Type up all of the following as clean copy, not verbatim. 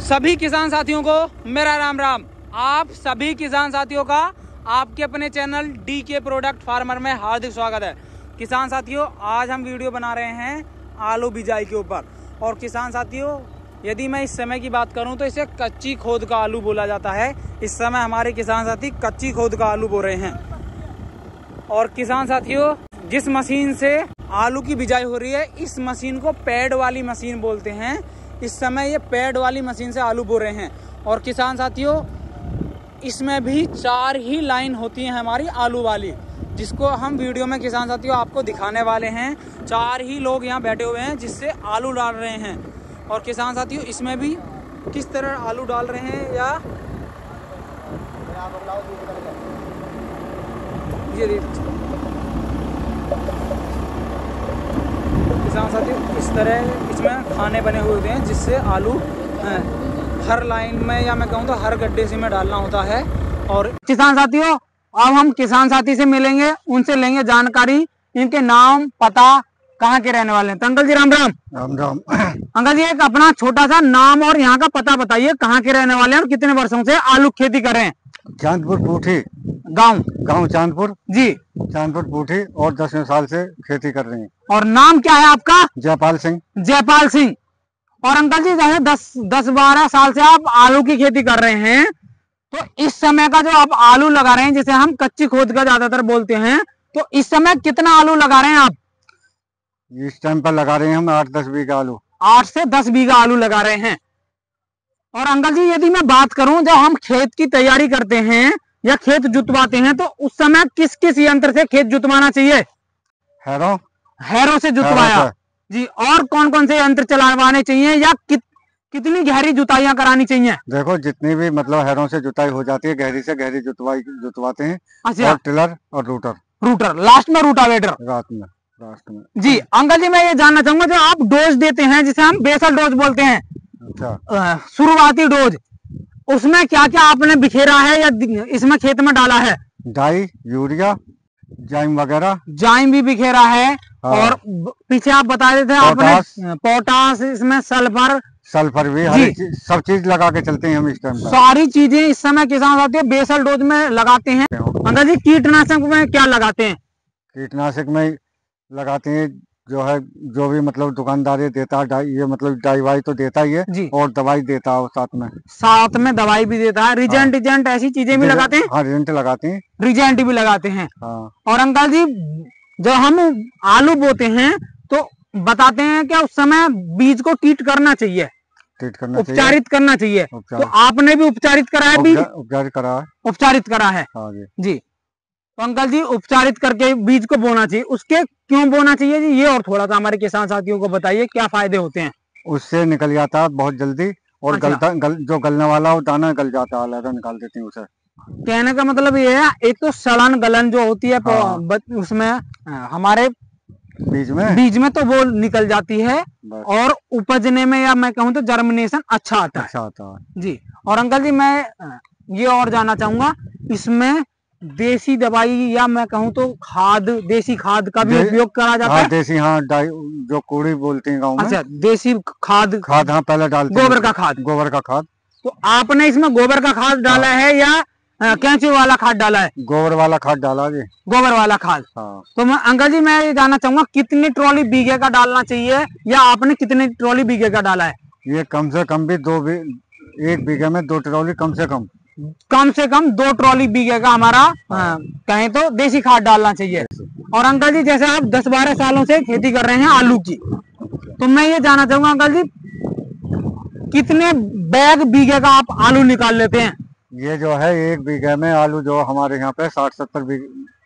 सभी किसान साथियों को मेरा राम राम। आप सभी किसान साथियों का आपके अपने चैनल डीके प्रोडक्ट फार्मर में हार्दिक स्वागत है। किसान साथियों, आज हम वीडियो बना रहे हैं आलू बिजाई के ऊपर। और किसान साथियों, यदि मैं इस समय की बात करूं तो इसे कच्ची खोद का आलू बोला जाता है। इस समय हमारे किसान साथी कच्ची खोद का आलू बो रहे हैं। और किसान साथियों, जिस मशीन से आलू की बिजाई हो रही है, इस मशीन को पैड वाली मशीन बोलते हैं। इस समय ये पैड वाली मशीन से आलू बो रहे हैं। और किसान साथियों, इसमें भी 4 ही लाइन होती है हमारी आलू वाली, जिसको हम वीडियो में किसान साथियों आपको दिखाने वाले हैं। 4 ही लोग यहाँ बैठे हुए हैं जिससे आलू डाल रहे हैं। और किसान साथियों, इसमें भी किस तरह आलू डाल रहे हैं या ये किसान साथियों, इस तरह इसमें खाने बने हुए होते हैं जिससे आलू हर लाइन में या मैं कहूँ तो हर गड्ढे से में डालना होता है। और किसान साथियों, अब हम किसान साथी से मिलेंगे, उनसे लेंगे जानकारी, इनके नाम पता, कहाँ के रहने वाले हैं। तो अंकल जी राम राम। राम राम। अंकल जी, एक अपना छोटा सा नाम और यहाँ का पता बताइए, कहाँ के रहने वाले हैं और कितने वर्षों से आलू खेती कर रहे हैं। चांदपुर पूठी गांव चांदपुर जी, चांदपुर पूठी, और 10वें साल से खेती कर रहे हैं। और नाम क्या है आपका? जयपाल सिंह। जयपाल सिंह। और अंकल जी, जैसे 10-12 साल से आप आलू की खेती कर रहे हैं, तो इस समय का जो आप आलू लगा रहे हैं, जिसे हम कच्ची खोद का ज्यादातर बोलते हैं, तो इस समय कितना आलू लगा रहे हैं आप? इस टाइम पर लगा रहे हैं हम 8-10 बीघा आलू। 8 से 10 बीघा आलू लगा रहे हैं। और अंकल जी, यदि मैं बात करूं, जब हम खेत की तैयारी करते हैं या खेत जुतवाते हैं, तो उस समय किस किस यंत्र से खेत जुतवाना चाहिए? हैरो से जुतवाया जी। और कौन कौन से यंत्र चलाने चाहिए या कितनी गहरी जुताइयां करानी चाहिए? देखो, जितनी भी मतलब हैरों से जुताई हो जाती है, गहरी से गहरी जुतवाते हैं। अच्छा। और टिलर और रूटर लास्ट में रूटावेटर लास्ट में जी। अंकल जी, मैं ये जानना चाहूंगा, जो आप डोज देते हैं जिसे हम बेसल डोज बोलते हैं, अच्छा, शुरुआती डोज, उसमें क्या क्या आपने बिखेरा है या इसमें खेत में डाला है? डाई, यूरिया, जाइम वगैरह। जाइम भी बिखेरा है। हाँ। और पीछे आप बता रहे थे आपने पोटास, इसमें सल्फर भी, हर सब चीज लगा के चलते हैं हम इस टाइम। सारी चीजें इस समय किसान साथियों बेसल डोज में लगाते हैं। अंकल जी, कीटनाशक में क्या लगाते हैं? कीटनाशक में लगाते हैं जो भी मतलब दुकानदार देता है, ये मतलब दवाई तो देता ही है जी, और दवाई देता है साथ में दवाई भी देता है। रिजेंट ऐसी चीजें भी लगाते हैं। हाँ, रिजेंट भी लगाते हैं। हाँ। और अंकल जी, जब हम आलू बोते हैं तो बताते हैं कि उस समय बीज को ट्रीट करना चाहिए, उपचारित करना चाहिए। तो आपने भी उपचारित करा है बीज? उपचारित करा है हाँ जी। तो अंकल जी, उपचारित करके बीज को बोना चाहिए। उसके क्यों बोना चाहिए जी, ये और थोड़ा सा हमारे किसान साथियों को बताइए, क्या फायदे होते हैं? उससे निकल जाता है बहुत जल्दी, और अच्छा। जो गलने वाला वो दाना गल जाता है, अलग निकाल देते हैं उसे। कहने का मतलब ये है, एक तो सड़न गलन जो होती है हाँ। उसमें हमारे बीज में तो वो निकल जाती है, और उपजने में या मैं कहूँ तो जर्मिनेशन अच्छा आता है जी। और अंकल जी, मैं ये और जानना चाहूंगा, इसमें देसी दवाई या मैं कहूँ तो देसी खाद का भी उपयोग करा जाता है? देसी, हाँ, जो कूड़ी बोलते हैं गाँव में। अच्छा, देसी खाद हाँ, पहले डालते गोबर का खाद। तो आपने इसमें गोबर का खाद डाला है या केंचुए वाला खाद डाला है? गोबर वाला खाद डाला जी। गोबर वाला खाद हाँ। तो मैं अंकल जी, मैं ये जानना चाहूंगा, कितनी ट्रॉली बीघे का डालना चाहिए, या आपने कितनी ट्रॉली बीघे का डाला है? ये कम से कम भी 1 बीघे में 2 ट्रॉली कम से कम 2 ट्रॉली बीघे का हमारा कहें तो देसी खाद डालना चाहिए। और अंकल जी, जैसे आप 10-12 सालों से खेती कर रहे हैं आलू की, तो मैं ये जानना चाहूंगा अंकल जी, कितने बैग बीघे का आप आलू निकाल लेते हैं? ये जो है 1 बीघे में आलू जो हमारे यहाँ पे 60-70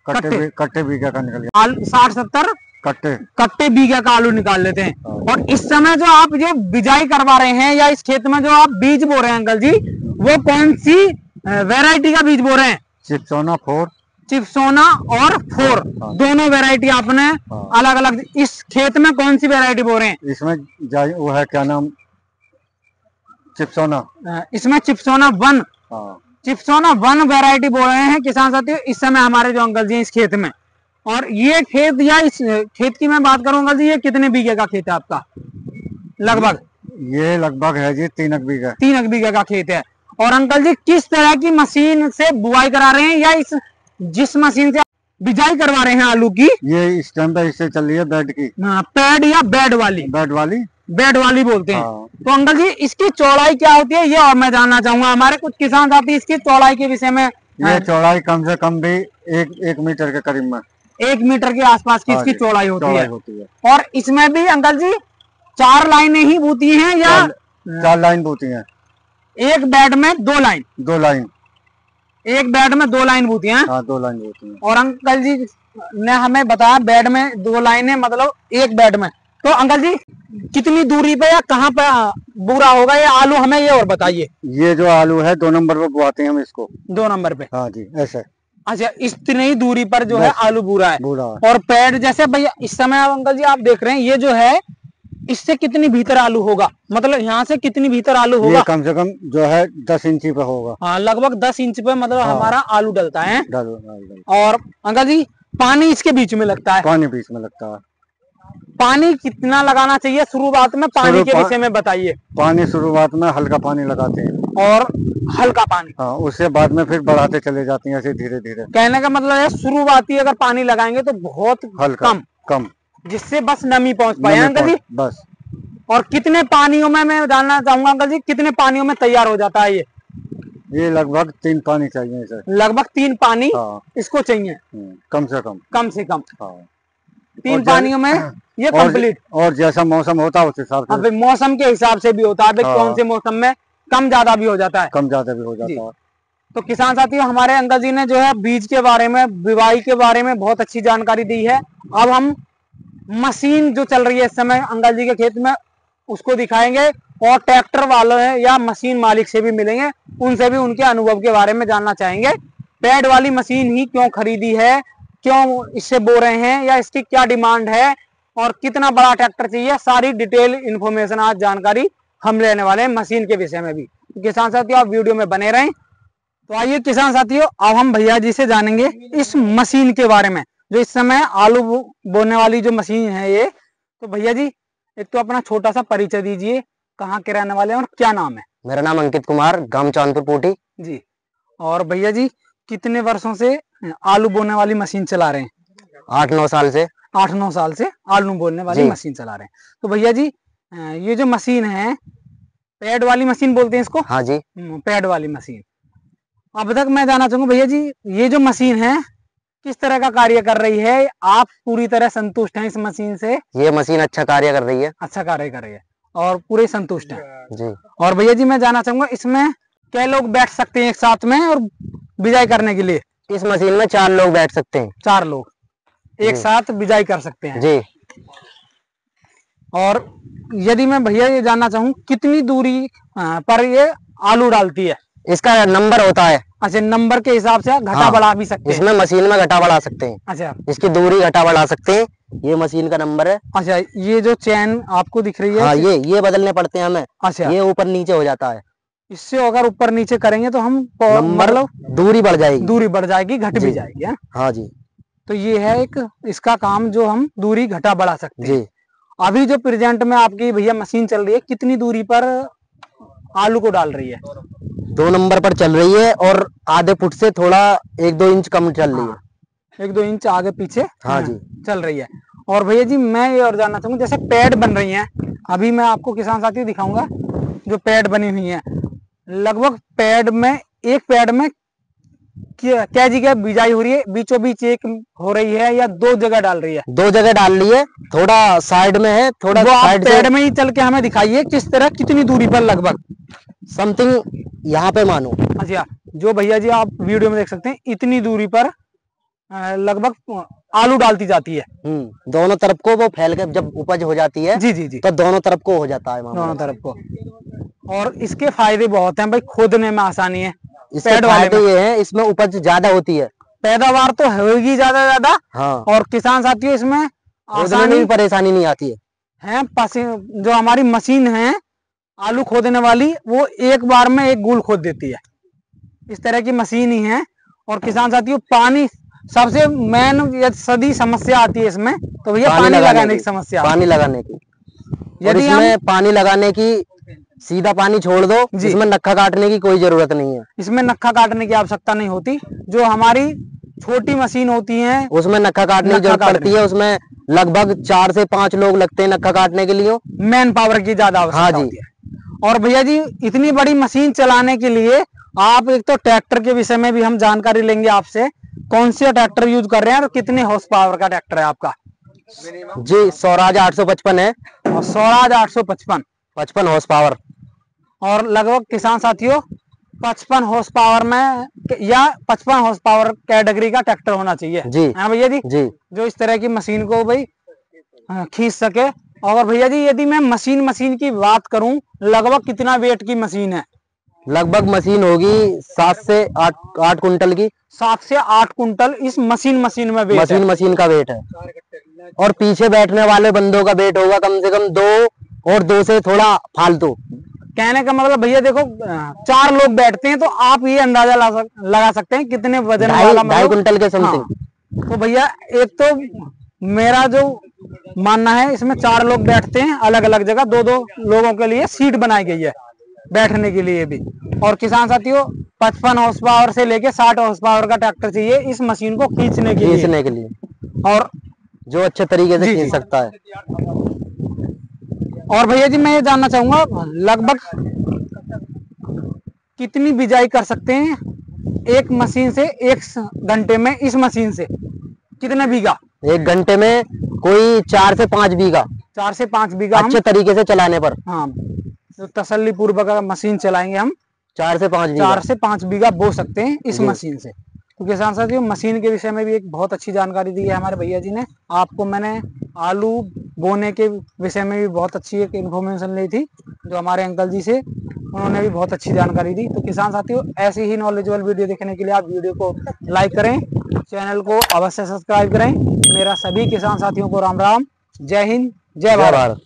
कट्टे बीघे का निकल गया। 60-70 कट्टे बीघे का आलू निकाल लेते हैं। और इस समय जो आप जो बिजाई करवा रहे हैं या इस खेत में जो आप बीज बो रहे हैं अंकल जी, वो कौन सी वैरायटी का बीज बो रहे हैं? चिप्सोना और 4 दोनों वैरायटी आपने अलग अलग। इस खेत में कौन सी वैरायटी बो रहे हैं? इसमें वो है, क्या नाम, चिप्सोना। इसमें चिप्सोना 1 वैरायटी बो रहे हैं किसान साथियों इस समय हमारे जो अंकल जी इस खेत में। और ये खेत, या इस खेत की मैं बात करूंगा जी, ये कितने बीघे का खेत है आपका लगभग? ये लगभग है जी 3 बीघा। 3 बीघा का खेत है। और अंकल जी किस तरह की मशीन से बुआई करा रहे हैं, या जिस मशीन से बिजाई करवा रहे हैं आलू की? ये इस टाइम पे इससे चल रही है बेड की। पैड या बेड वाली? बेड वाली बोलते हैं। तो अंकल जी इसकी चौड़ाई क्या होती है, ये और मैं जानना चाहूंगा। हमारे कुछ किसान साथी इसकी चौड़ाई के विषय में। ये चौड़ाई कम से कम भी एक मीटर के करीब में, 1 मीटर के आसपास की इसकी चौड़ाई होती है। और इसमें भी अंकल जी 4 लाइनें ही बूती हैं या 4 लाइन बूती हैं? एक बेड में 2 लाइन? 2 लाइन। एक बेड में 2 लाइन बूती हैं? हाँ, 2 लाइन बूती हैं। और अंकल जी ने हमें बताया बेड में 2 लाइनें, मतलब एक बेड में। तो अंकल जी कितनी दूरी पे या कहाँ पे बुरा होगा ये आलू, हमें ये और बताइए। ये जो आलू है 2 नंबर पे बुआते हैं हम इसको। 2 नंबर पे? हाँ जी, ऐसे। अच्छा, इतनी दूरी पर जो है आलू बुरा है। और पेड़ जैसे भैया इस समय अंकल जी आप देख रहे हैं, ये जो है इससे कितनी भीतर आलू होगा, मतलब यहाँ से कितनी भीतर आलू होगा? ये कम से कम जो है 10 इंची पे होगा। हाँ, लगभग 10 इंच पे मतलब हमारा आलू डलता है। और अंकल जी पानी इसके बीच में लगता है? पानी बीच में लगता है। पानी कितना लगाना चाहिए शुरुआत में, पानी के विषय में बताइए। पानी शुरुआत में हल्का पानी लगाते हैं। और हल्का पानी? हाँ, उससे बाद में फिर बढ़ाते चले जाते हैं ऐसे धीरे धीरे। कहने का मतलब है शुरुआती अगर पानी लगाएंगे तो बहुत हल्का कम, जिससे बस नमी पहुंच पाए अंकल जी, बस। और कितने पानियों में, मैं जानना चाहूंगा अंकल जी, कितने पानियों में तैयार हो जाता है ये लगभग 3 पानी चाहिए सर। लगभग 3 पानी? हाँ। इसको चाहिए कम से कम। हाँ। 3 पानियों में ये कंप्लीट। और जैसा मौसम होता है उस हिसाब से। मौसम के हिसाब से भी होता है। हाँ। कौन से मौसम में कम ज्यादा भी हो जाता है? कम ज्यादा भी हो जाता है। तो किसान साथियों, हमारे अंकल जी ने जो है बीज के बारे में, बुवाई के बारे में बहुत अच्छी जानकारी दी है। अब हम मशीन जो चल रही है इस समय अंकल जी के खेत में उसको दिखाएंगे, और ट्रैक्टर वाले हैं या मशीन मालिक से भी मिलेंगे, उनसे भी उनके अनुभव के बारे में जानना चाहेंगे। पैड वाली मशीन ही क्यों खरीदी है, क्यों इससे बो रहे हैं, या इसकी क्या डिमांड है, और कितना बड़ा ट्रैक्टर चाहिए, सारी डिटेल इन्फॉर्मेशन आज जानकारी हम लेने वाले हैं मशीन के विषय में भी। किसान साथियों आप वीडियो में बने रहें। तो आइए किसान साथियों, अब हम भैया जी से जानेंगे इस मशीन के बारे में, जो इस समय आलू बोने वाली जो मशीन है ये। तो भैया जी एक तो अपना छोटा सा परिचय दीजिए, कहाँ के रहने वाले हैं और क्या नाम है? मेरा नाम अंकित कुमार, गांव चांदपुर पोटी जी। और भैया जी कितने वर्षों से आलू बोने वाली मशीन चला रहे हैं? 8-9 साल से। 8-9 साल से आलू बोने वाली मशीन चला रहे हैं। तो भैया जी ये जो मशीन है पैड वाली मशीन बोलते हैं इसको? हाँ जी, पैड वाली मशीन। अब तक मैं जानना चाहूंगा भैया जी, ये जो मशीन है किस तरह का कार्य कर रही है, आप पूरी तरह संतुष्ट हैं इस मशीन से? ये मशीन अच्छा कार्य कर रही है। अच्छा कार्य कर रही है और पूरे संतुष्ट हैं जी। और भैया जी मैं जानना चाहूंगा इसमें क्या लोग बैठ सकते हैं एक साथ में और बिजाई करने के लिए? इस मशीन में 4 लोग बैठ सकते हैं। 4 लोग एक साथ बिजाई कर सकते हैं जी। और यदि मैं भैया ये जानना चाहूँ कितनी दूरी पर ये आलू डालती है? इसका नंबर होता है। अच्छा, नंबर के हिसाब से घटा बढ़ा भी सकते हैं? इसमें मशीन में घटा बढ़ा सकते हैं। अच्छा, इसकी दूरी घटा बढ़ा सकते हैं, ये मशीन का नंबर है। अच्छा, ये जो चैन आपको दिख रही है? हाँ, ये बदलने पड़ते हैं हमें। अच्छा, ये ऊपर नीचे हो जाता है। इससे अगर ऊपर नीचे करेंगे तो हम मतलब दूरी बढ़ जाएगी। दूरी बढ़ जाएगी, घट भी जाएगी। हाँ जी। तो ये है एक इसका काम जो हम दूरी घटा बढ़ा सकते हैं। जी। अभी जो प्रेजेंट में आपकी भैया मशीन चल रही है कितनी दूरी पर आलू को डाल रही है? 2 नंबर पर चल रही है और आधे फुट से थोड़ा 1-2 इंच कम चल रही है। 1-2 इंच आगे पीछे हाँ जी चल रही है। और भैया जी मैं ये और जानना चाहूंगा जैसे पैड बन रही हैं, अभी मैं आपको किसान साथियों दिखाऊंगा जो पैड बनी हुई है। लगभग पैड में एक पैड में क्या जगह बिजाई हो रही है? बीचों बीच एक हो रही है या 2 जगह डाल रही है? 2 जगह डाल रही है, थोड़ा साइड में है, थोड़ा साइड पैड में ही चल के हमें दिखाइए किस तरह कितनी दूरी पर लगभग समथिंग यहाँ पे मानो। अच्छा, जो भैया जी आप वीडियो में देख सकते हैं इतनी दूरी पर लगभग आलू डालती जाती है। दोनों तरफ को वो फैल के जब उपज हो जाती है जी जी जी, तो दोनों तरफ को हो जाता है, दोनों तरफ को। और इसके फायदे बहुत हैं भाई, खोदने में आसानी है। इसके फायदे ये है, इसमें उपज ज्यादा होती है, पैदावार तो होगी ज्यादा। हाँ। और किसान साथियों इसमें आसानी परेशानी नहीं आती है। जो हमारी मशीन है आलू खोदने वाली वो एक बार में एक गुल खोद देती है, इस तरह की मशीन ही है। और किसान साथियों पानी सबसे मेन सदी समस्या आती है इसमें, तो भैया पानी लगाने की समस्या। पानी लगाने की और इसमें पानी लगाने की सीधा पानी छोड़ दो, इसमें नक्खा काटने की कोई जरूरत नहीं है। इसमें नक्खा काटने की आवश्यकता नहीं होती। जो हमारी छोटी मशीन होती है उसमें नक्खा काटने की जरूरत पड़ती है। उसमें लगभग 4 से 5 लोग लगते हैं नक्खा काटने के लिए, मैन पावर की ज्यादा आवश्यकता होती है। और भैया जी इतनी बड़ी मशीन चलाने के लिए आप एक तो ट्रैक्टर के विषय में भी हम जानकारी लेंगे आपसे, कौन से ट्रैक्टर यूज कर रहे हैं और कितने हॉर्स पावर का ट्रैक्टर है आपका? जी स्वराज 855 है और स्वराज 855 हॉर्स पावर, और लगभग किसान साथियों 55 हॉर्स पावर में या 55 हॉर्स पावर कैटेगरी का ट्रैक्टर होना चाहिए जी। हाँ भैया जी, जो इस तरह की मशीन को भाई खींच सके। और भैया जी यदि मैं मशीन की बात करूं, लगभग कितना वेट की मशीन है? लगभग मशीन होगी 7 से 8 कुंटल की। 7 से 8 कुंटल इस मशीन में वेट है। मशीन का वेट है। और पीछे बैठने वाले बंदों का वेट होगा कम से कम 2 और 2 से थोड़ा फालतू। कहने का मतलब भैया देखो 4 लोग बैठते हैं तो आप ये अंदाजा लगा सकते हैं कितने वजन वाला, 2.5 कुंटल के समथिंग। तो भैया एक तो मेरा जो मानना है इसमें 4 लोग बैठते हैं, अलग अलग जगह 2-2 लोगों के लिए सीट बनाई गई है बैठने के लिए भी। और किसान साथियों 55 हॉर्स पावर से लेके 60 हॉर्स पावर का ट्रैक्टर चाहिए इस मशीन को खींचने के लिए, और जो अच्छे तरीके से खींच सकता है। और भैया जी मैं ये जानना चाहूंगा लगभग कितनी बिजाई कर सकते हैं एक मशीन से 1 घंटे में? इस मशीन से कितने बीघा? 1 घंटे में कोई 4 से 5 बीघा। 4 से 5 बीघा अच्छे तरीके से चलाने पर। हाँ, तो तसल्ली पूर्वक मशीन चलाएंगे हम 4 से 5 बीघा बो सकते हैं इस मशीन से। तो किसान साथियों मशीन के विषय में भी एक बहुत अच्छी जानकारी दी है हमारे भैया जी ने। आपको मैंने आलू बोने के विषय में भी बहुत अच्छी एक इन्फॉर्मेशन ली थी जो हमारे अंकल जी से, उन्होंने भी बहुत अच्छी जानकारी दी। तो किसान साथियों ऐसी ही नॉलेजेबल वीडियो देखने के लिए आप वीडियो को लाइक करें, चैनल को अवश्य सब्सक्राइब करें। मेरा सभी किसान साथियों को राम राम, जय हिंद, जय भारत।